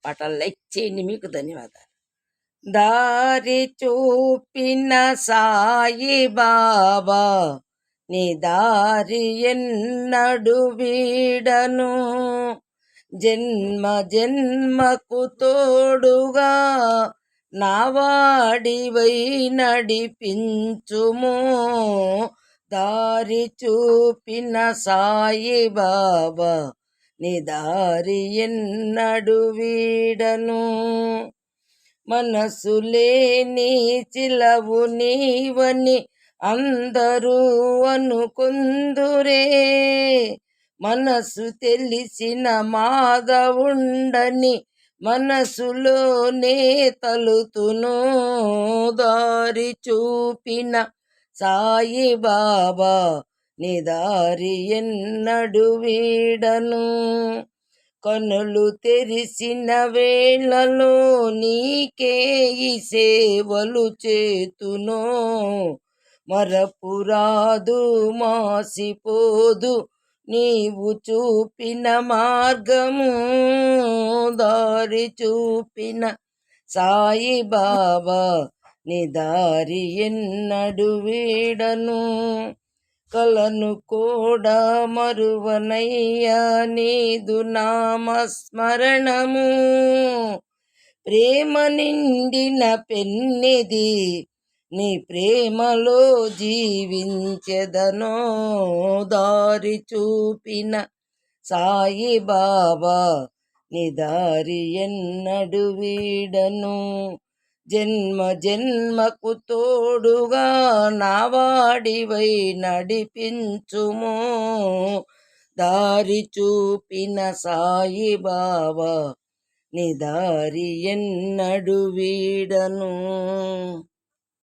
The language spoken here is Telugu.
పాటలు లైక్ చేయండి. మీకు ధన్యవాదాలు. దారి చూపిన సాయి బాబా నీ దారి ఎన్నడు వీడను, జన్మ జన్మకు తోడుగా నా వాడివై నడిపించుము, దారి చూపిన సాయి బాబా నీ దారి ఎన్నడు వీడను. మనసు లేని చిలవు నీవని అందరూ అనుకుందురే, మనసు తెలిసిన మాధవుండని మనసులోనే తలుతును, దారి చూపిన సాయి బాబా నీ దారి ఎన్నడు వీడను. కనులు తెరిసిన వేళలో నీకే ఈ సేవలు చేతును, మరపురాదు మాసిపోదు నీవు చూపిన మార్గము, దారి చూపిన సాయి బాబా నీ దారి ఎన్నడు వీడను. కలను కూడా మరువనయ్యా నీదు నామస్మరణము, ప్రేమ నిండిన పెన్నిది నీ ప్రేమలో జీవించెదనో, దారి చూపిన సాయి బాబా నీ దారి ఎన్నడు వీడను. జన్మ జన్మకు తోడుగా నా వాడివై నడిపించుము, దారి చూపిన సాయి బాబా నీ దారి ఎన్నడు వీడను.